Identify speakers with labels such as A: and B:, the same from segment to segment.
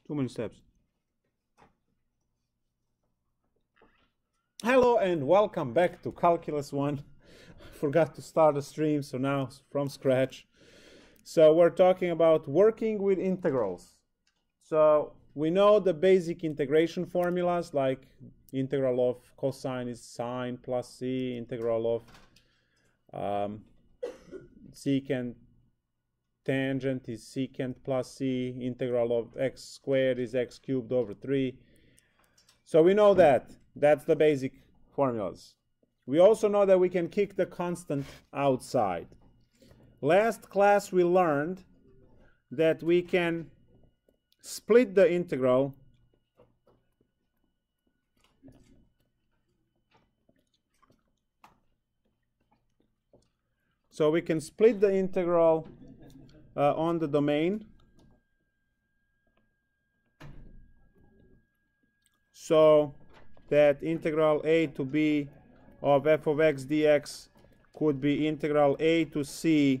A: Too many steps. Hello and welcome back to Calculus1. Forgot to start the stream, so now from scratch. So we're talking about working with integrals. So we know the basic integration formulas, like integral of cosine is sine plus c, integral of secant tangent is secant plus c, integral of x squared is x cubed over 3. So we know that. That's the basic formulas. We also know that we can kick the constant outside. Last class we learned that we can split the integral on the domain. So that integral a to b of f of x dx could be integral a to c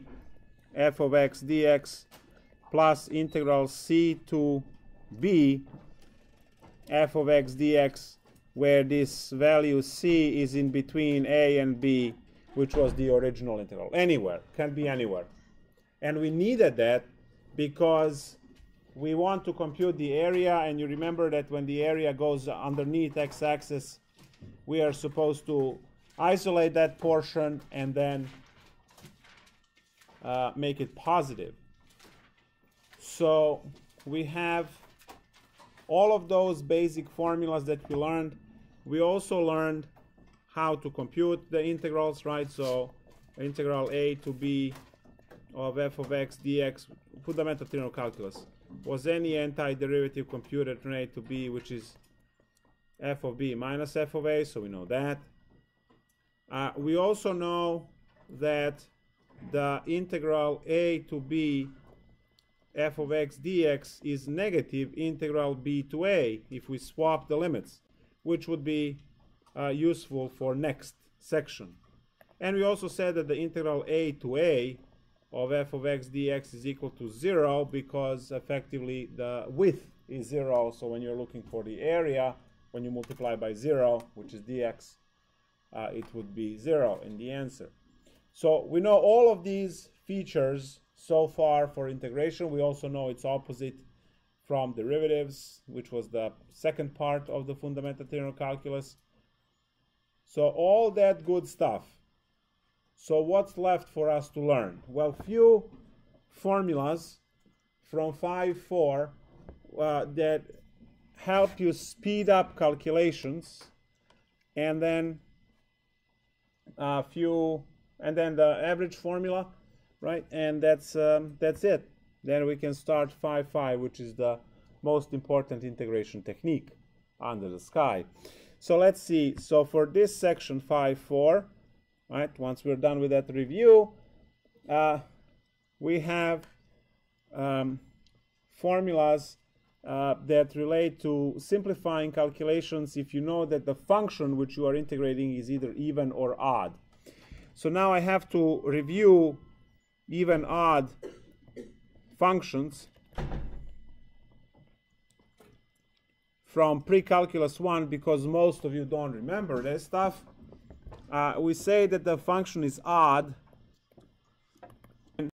A: f of x dx plus integral c to b f of x dx, where this value c is in between a and b, which was the original integral. Anywhere, can be anywhere. And we needed that because we want to compute the area, and you remember that when the area goes underneath x-axis, we are supposed to isolate that portion and then make it positive. So we have all of those basic formulas that we learned. We also learned how to compute the integrals, right? So integral a to b of f of x dx, fundamental theorem of calculus, was any antiderivative computed from a to b, which is f of b minus f of a, so we know that. We also know that the integral a to b f of x dx is negative integral b to a if we swap the limits, which would be useful for next section. And we also said that the integral a to a of f of x dx is equal to 0 because effectively the width is 0. So when you're looking for the area, when you multiply by 0, which is dx, it would be 0 in the answer. So we know all of these features so far for integration. We also know its opposite from derivatives, which was the second part of the fundamental theorem of calculus. So all that good stuff. So what's left for us to learn? Well, few formulas from 5.4 that help you speed up calculations, and then the average formula, right? And that's it. Then we can start 5.5, which is the most important integration technique under the sky. So let's see. So for this section 5.4, right, once we're done with that review, we have formulas that relate to simplifying calculations if you know that the function which you are integrating is either even or odd. So now I have to review even odd functions from pre-calculus 1 because most of you don't remember this stuff. We say that the function is odd and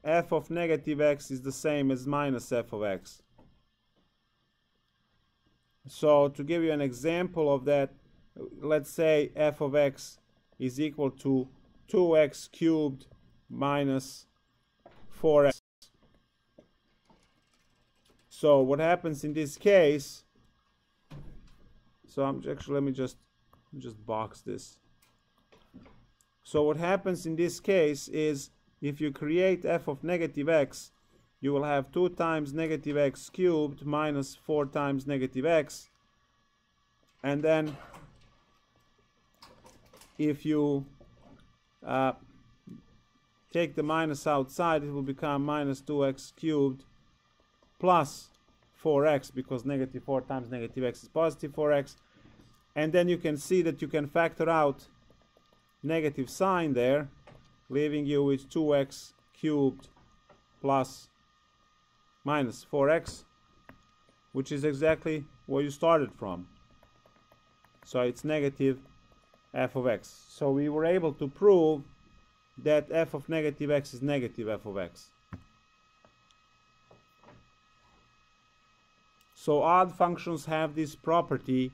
A: f of negative x is the same as minus f of x. So to give you an example of that, let's say f of x is equal to 2x cubed minus 4x. So what happens in this case, so let me just box this. So what happens in this case is if you create f of negative x, you will have 2 times negative x cubed minus 4 times negative x. And then if you take the minus outside, it will become minus 2x cubed plus 4x, because negative 4 times negative x is positive 4x. And then you can see that you can factor out negative sign there, leaving you with 2x cubed plus minus 4x. which is exactly where you started from. So it's negative f of x. So we were able to prove that f of negative x is negative f of x. So odd functions have this property,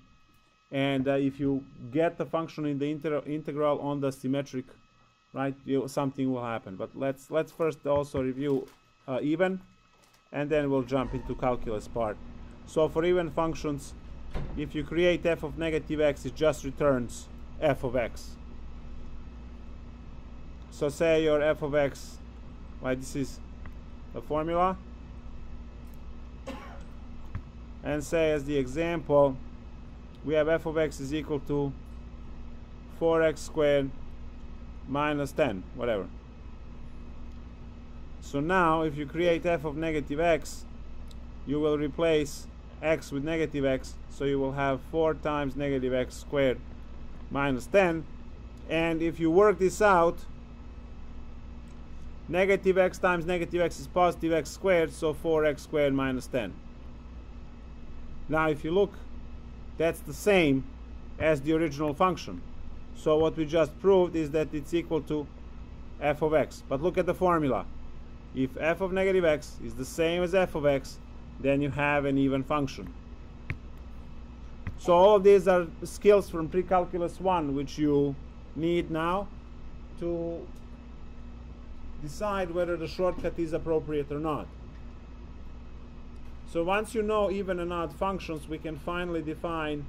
A: and if you get the function in the integral on the symmetric, right, something will happen. But let's first also review even, and then we'll jump into calculus part. So for even functions, if you create f of negative x, it just returns f of x. So say your f of x, right, this is the formula, and say as the example we have f of x is equal to 4x squared minus 10, whatever. So now if you create f of negative x, you will replace x with negative x, so you will have 4 times negative x squared minus 10. And if you work this out, negative x times negative x is positive x squared, so 4x squared minus 10. Now if you look, that's the same as the original function. So what we just proved is that it's equal to f of x. But look at the formula. If f of negative x is the same as f of x, then you have an even function. So all of these are skills from pre-calculus 1 which you need now to decide whether the shortcut is appropriate or not. So once you know even and odd functions, we can finally define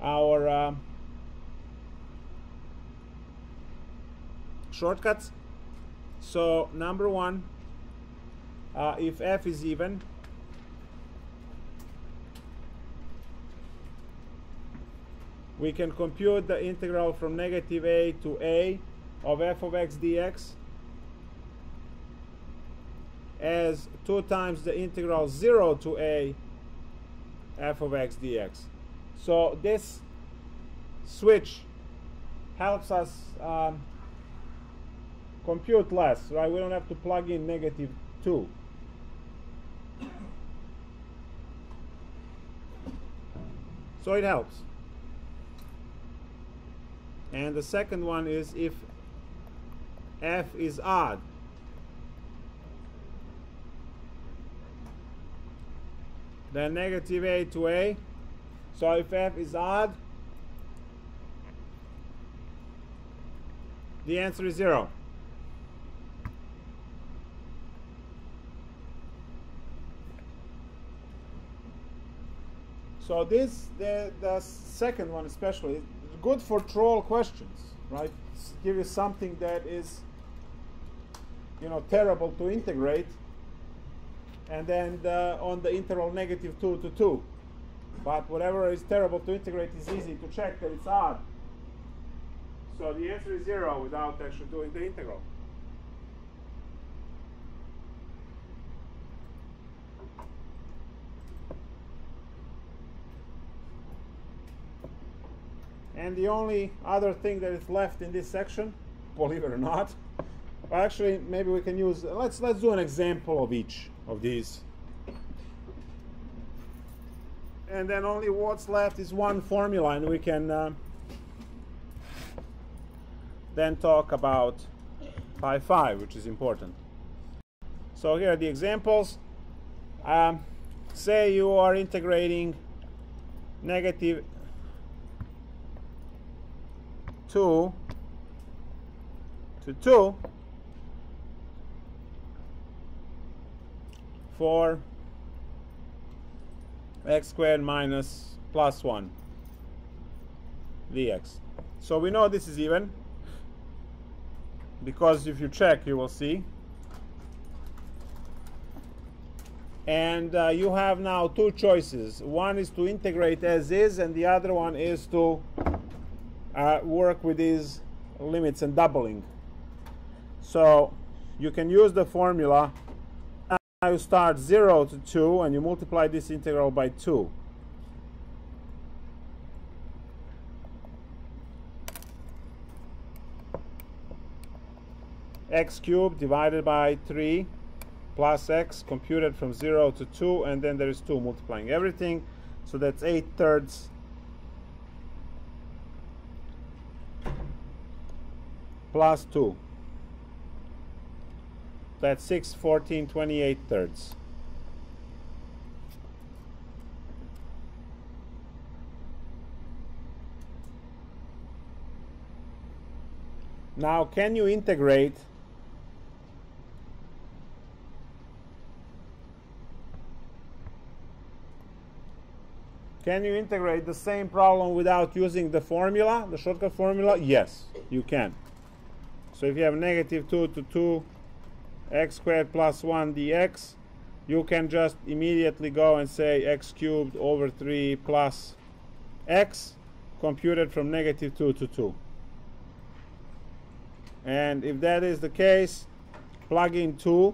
A: our shortcuts. So number one, if f is even, we can compute the integral from negative a to a of f of x dx as 2 times the integral 0 to a f of x dx. So this switch helps us compute less, right? We don't have to plug in negative 2. So it helps. And the second one is if f is odd. Then negative a to a. So if f is odd, the answer is 0. So this, the second one especially, is good for troll questions, right? Give you something that is, you know, terrible to integrate, and then on the interval negative 2 to 2. But whatever is terrible to integrate is easy to check that it's odd. So the answer is 0 without actually doing the integral. And the only other thing that is left in this section, believe it or not, well, actually maybe we can use, let's do an example of each of these. And then only what's left is one formula, and we can then talk about pi 5, which is important. So here are the examples. Say you are integrating negative 2 to 2 for x squared minus plus 1 dx. So we know this is even, because if you check you will see. And you have now two choices. One is to integrate as is, and the other one is to work with these limits and doubling. So you can use the formula. Now you start 0 to 2 and you multiply this integral by 2. X cubed divided by 3 plus x computed from 0 to 2, and then there is 2 multiplying everything. So that's 8/3 plus 2. That's 6, 14, 28/3. Now, can you integrate the same problem without using the formula, the shortcut formula? Yes, you can. So if you have -2 to 2 x squared plus 1 dx, you can just immediately go and say x cubed over 3 plus x computed from -2 to 2. And if that is the case, plug in 2,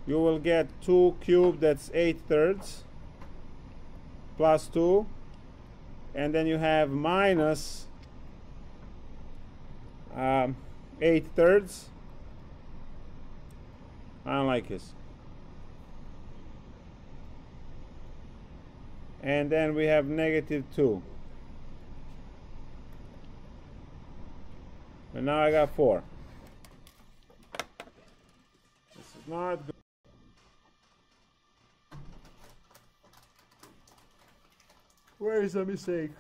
A: you will get 2 cubed, that's 8/3 plus 2, and then you have minus 8/3. I don't like this. And then we have -2. And now I got 4. This is not good. Where is the mistake?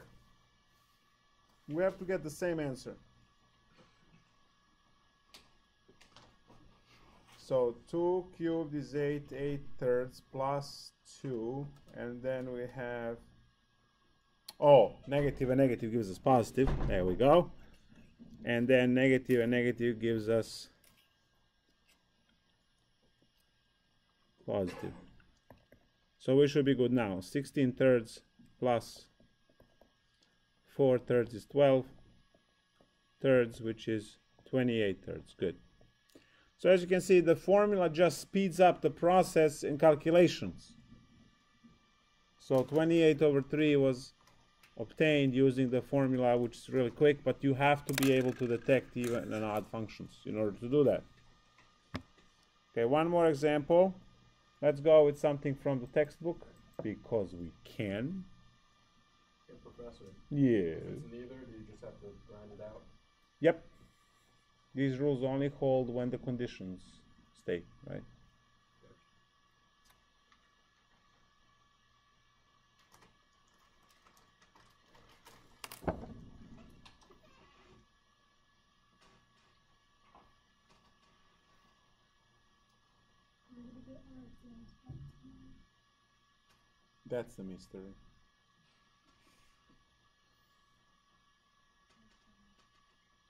A: We have to get the same answer. So 2 cubed is 8/8 plus 2, and then we have, oh, negative and negative gives us positive. There we go. And then negative and negative gives us positive. So we should be good now. 16/3 plus 4/3 is 12/3, which is 28/3. Good. So as you can see, the formula just speeds up the process in calculations. So 28/3 was obtained using the formula, which is really quick, but you have to be able to detect even and odd functions in order to do that. Okay, one more example. Let's go with something from the textbook, because we can.
B: Yeah, Professor.
A: Yeah.
B: If it's neither, do you just have to grind it out?
A: Yep. These rules only hold when the conditions stay, right? That's the mystery.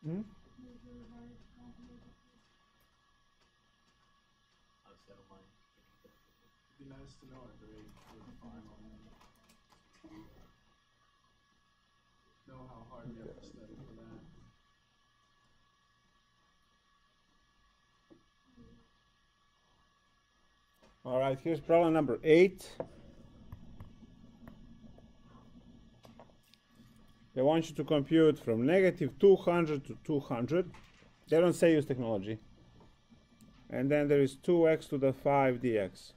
A: Hmm?
B: It'd be nice to know our grade for the final. Know how hard we have to study for that.
A: All right, here's problem number 8. They want you to compute from -200 to 200. They don't say use technology. And then there is 2x to the 5 dx.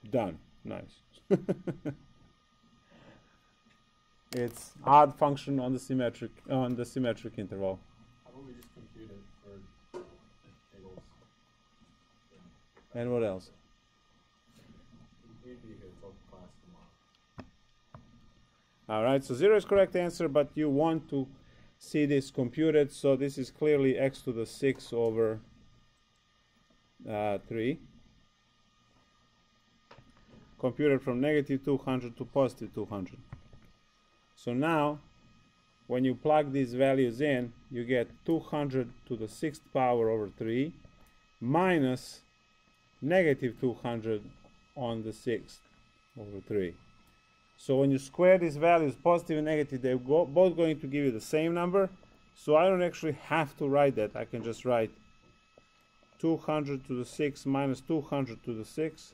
A: Done. Nice. It's odd function on the symmetric interval.
B: How about we just compute it for tables?
A: And what else?
B: We'd be here till class tomorrow.
A: All right, so 0 is correct answer, but you want to see this computed, so this is clearly x to the 6 over 3. Computed from -200 to +200. So now, when you plug these values in, you get 200 to the 6th power over 3 minus -200 on the 6th over 3. So when you square these values, positive and negative, they're both going to give you the same number. So I don't actually have to write that. I can just write 200 to the 6 minus 200 to the 6.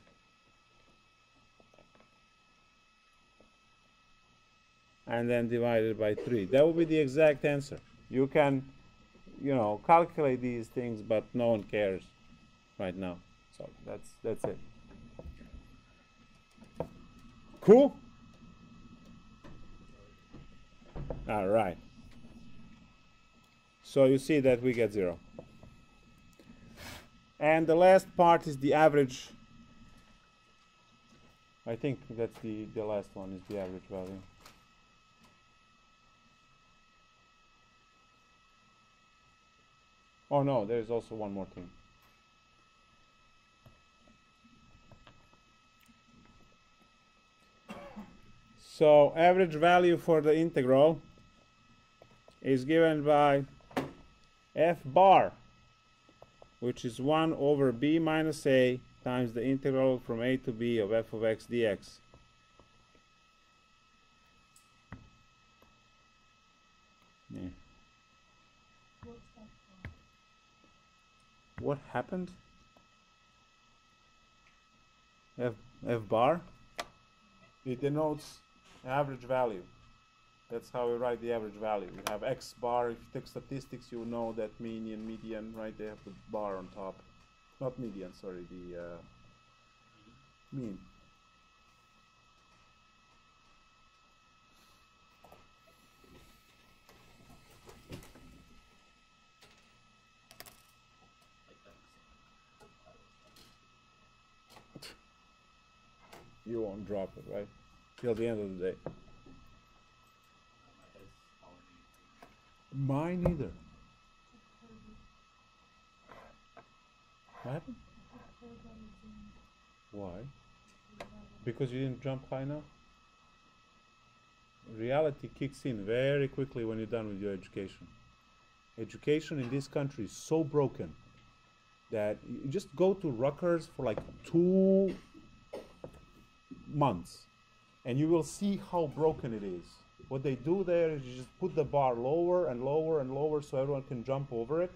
A: And then divided by 3. That will be the exact answer. You can you know, calculate these things, but no one cares right now. So that's it. Cool? All right. So you see that we get 0. And the last part is the average. I think that's the last one is the average value. Oh no, there's also one more thing. So average value for the integral is given by f bar, which is 1 over b minus a times the integral from a to b of f of x dx. Yeah. What happened? F bar? It denotes average value. That's how we write the average value. We have x bar. If you take statistics, you know that median, right? They have the bar on top. Not median, sorry, the mean. You won't drop it, right? Till the end of the day. Mine neither. What happened? Why? Because you didn't jump high enough? Reality kicks in very quickly when you're done with your education. Education in this country is so broken that you just go to Rutgers for like 2 months and you will see how broken it is. What they do there is you just put the bar lower and lower and lower so everyone can jump over it.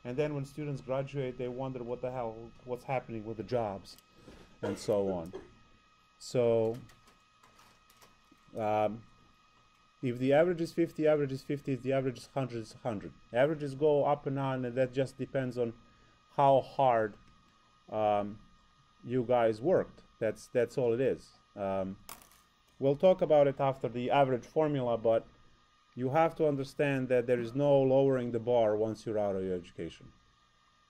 A: And then when students graduate, they wonder what the hell, what's happening with the jobs and so on. So if the average is 50, average is 50. If the average is 100, it's 100. Averages go up and down, and that just depends on how hard you guys worked. That's all it is. We'll talk about it after the average formula, but you have to understand that there is no lowering the bar once you're out of your education.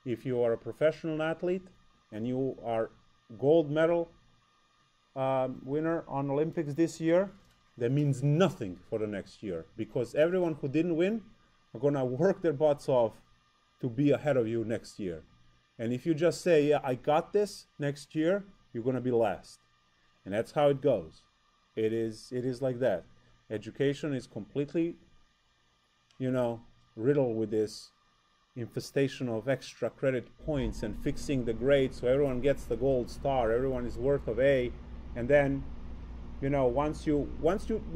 A: If you are a professional athlete and you are gold medal winner on Olympics this year, that means nothing for the next year, because everyone who didn't win are going to work their butts off to be ahead of you next year. And if you just say, yeah, I got this, next year, you're going to be last. And that's how it goes. It is like that. Education is completely, you know, riddled with this infestation of extra credit points and fixing the grade so everyone gets the gold star, everyone is worth of A, and then, you know, once you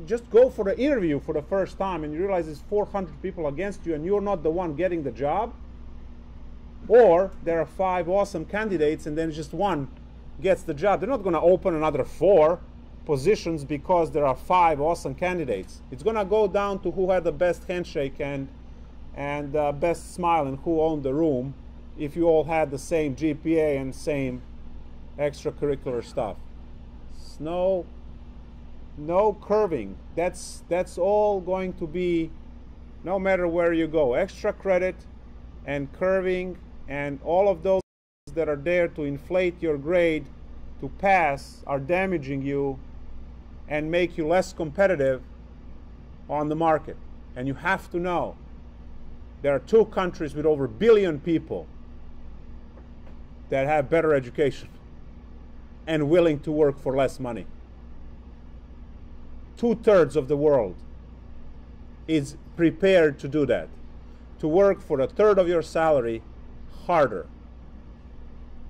A: just go for the interview for the first time and you realize there's 400 people against you and you're not the one getting the job, or there are 5 awesome candidates and then just one gets the job. They're not going to open another 4 positions because there are 5 awesome candidates. It's going to go down to who had the best handshake and best smile and who owned the room, if you all had the same GPA and same extracurricular stuff. It's no curving. That's all going to be, no matter where you go. Extra credit and curving and all of those that are there to inflate your grade to pass are damaging you and make you less competitive on the market. And you have to know there are 2 countries with over 1 billion people that have better education and willing to work for less money. 2/3 of the world is prepared to do that, to work for 1/3 of your salary harder.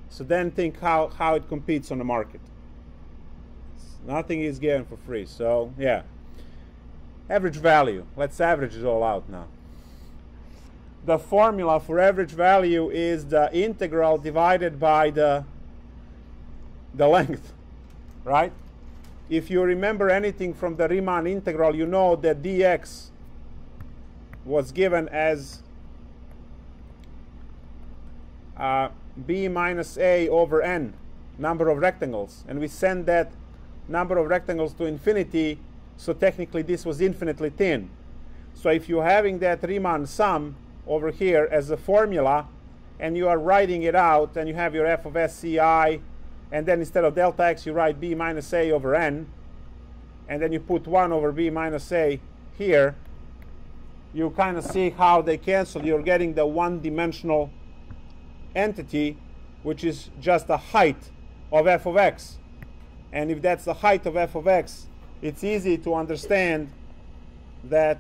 A: So then think how it competes on the market. Nothing is given for free. So yeah, average value. Let's average it all out now. The formula for average value is the integral divided by the length, right? If you remember anything from the Riemann integral, you know that dx was given as b minus a over n, number of rectangles, and we send that number of rectangles to infinity, so technically this was infinitely thin. So if you're having that Riemann sum over here as a formula, and you are writing it out, and you have your f of s ci, and then instead of delta x you write b minus a over n, and then you put 1 over b minus a here, you kind of see how they cancel. You're getting the one-dimensional entity, which is just the height of f of x. And if that's the height of f of x, it's easy to understand that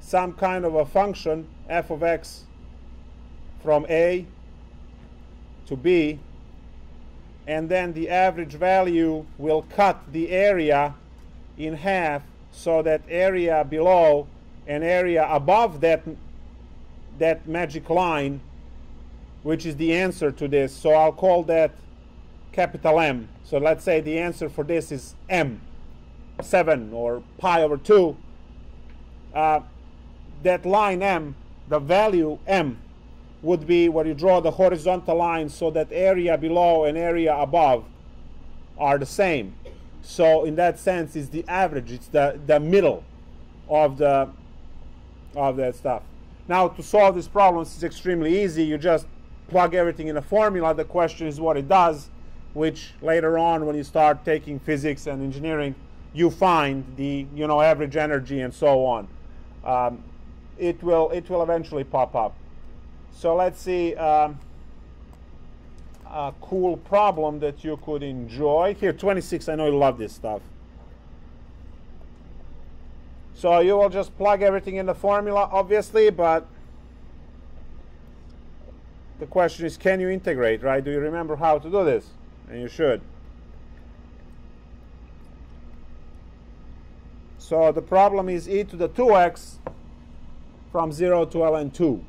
A: some kind of a function, f of x from a to b, and then the average value will cut the area in half, so that area below and area above that magic line, which is the answer to this. So I'll call that capital M. So let's say the answer for this is m, 7 or pi over 2. That line m, the value m, would be where you draw the horizontal line so that area below and area above are the same. So in that sense, it's the average, it's the middle of that stuff. Now, to solve this problem, it's extremely easy. You just plug everything in a formula. The question is what it does, which later on, when you start taking physics and engineering, you find the average energy and so on. It will eventually pop up. So let's see a cool problem that you could enjoy. Here, 26. I know you love this stuff. So you will just plug everything in the formula, obviously, but the question is, can you integrate, right? Do you remember how to do this? And you should. So the problem is e to the 2x from 0 to ln 2.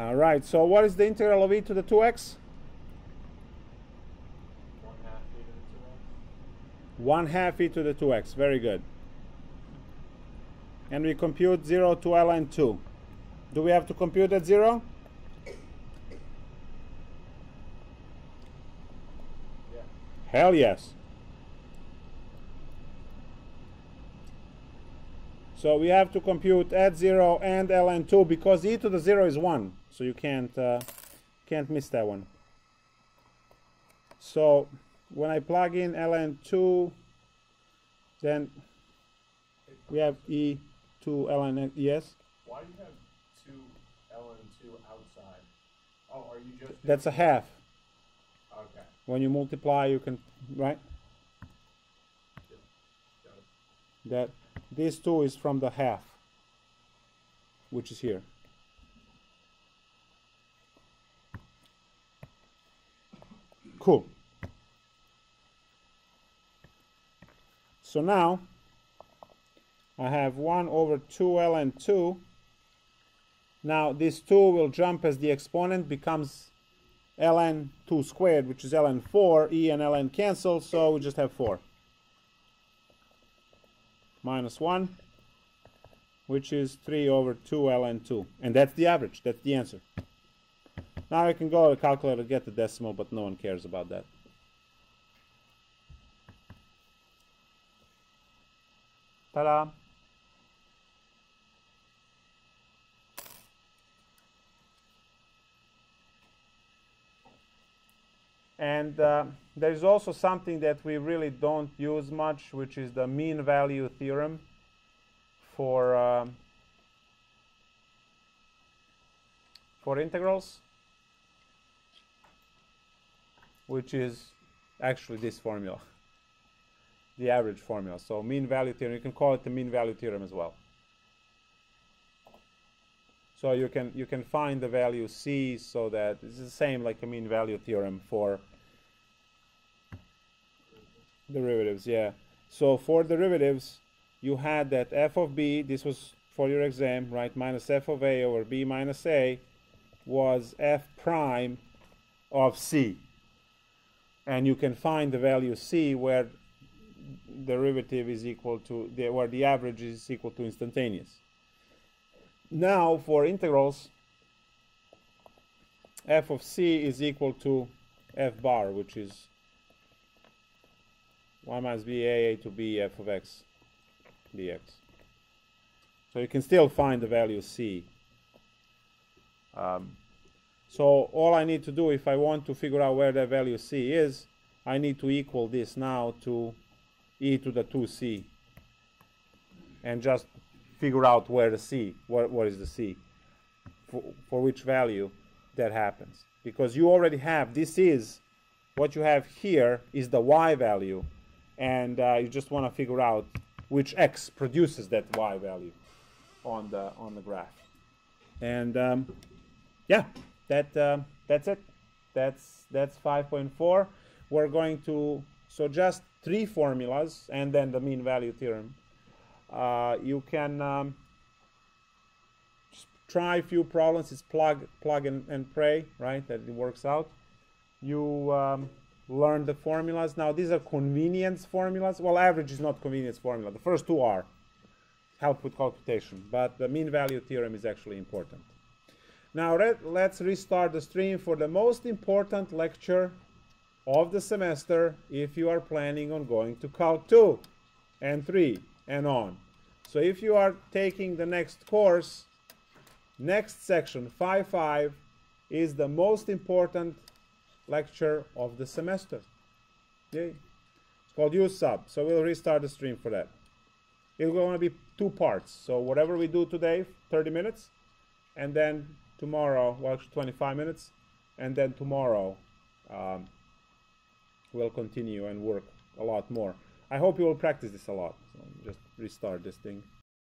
A: All right, so what is the integral of e to the 2x? 1/2 e to the 2x. Very good. And we compute 0 to ln 2. Do we have to compute at 0?
B: Yeah.
A: Hell yes. So we have to compute at 0 and ln 2 because e to the 0 is 1. So you can't miss that one. So when I plug in ln 2, then we have e to ln, yes?
B: Why do you have 2 ln 2 outside? Oh, are you just...
A: That's a half.
B: Okay.
A: When you multiply, you can, right?
B: Yep. Got it.
A: That this 2 is from the half, which is here. Cool. So now I have 1 over 2 ln 2. Now this 2 will jump as the exponent, becomes ln 2 squared, which is ln 4. E and ln cancel, so we just have 4. minus 1, which is 3 over 2 ln 2. And that's the average. That's the answer. Now I can go to the calculator, get the decimal, but no one cares about that. Ta-da! And there's also something that we really don't use much, which is the mean value theorem for integrals, which is actually this formula, the average formula. So mean value theorem, you can call it the mean value theorem as well. So you can find the value c, so that it's the same like a mean value theorem for derivatives. Yeah. So for derivatives, you had that f of b, this was for your exam, right, minus f of a over b minus a was f prime of c. And you can find the value c where derivative is equal to, where the average is equal to instantaneous. Now for integrals, f of c is equal to f bar, which is 1 minus b a to b f of x dx. So you can still find the value c. So all I need to do, if I want to figure out where that value c is, I need to equal this now to e to the 2c and just figure out where the c, what is the c, for which value that happens. Because you already have, this is, what you have here is the y value, and you just want to figure out which x produces that y value on the graph. And yeah, that's it. That's 5.4. We're going to, so just 3 formulas and then the mean value theorem. You can just try a few problems. It's plug and pray, right, that it works out. You learn the formulas. Now these are convenience formulas. Well, average is not convenience formula. The first 2 are help with computation, but the mean value theorem is actually important. Now let's restart the stream for the most important lecture of the semester if you are planning on going to Calc 2 and 3 and on. So if you are taking the next course, next section 5.5 is the most important lecture of the semester. Yay. It's called use sub. So we'll restart the stream for that. It's going to be 2 parts. So whatever we do today, 30 minutes, and then tomorrow, well, actually 25 minutes, and then tomorrow we'll continue and work a lot more. I hope you will practice this a lot. So just restart this thing.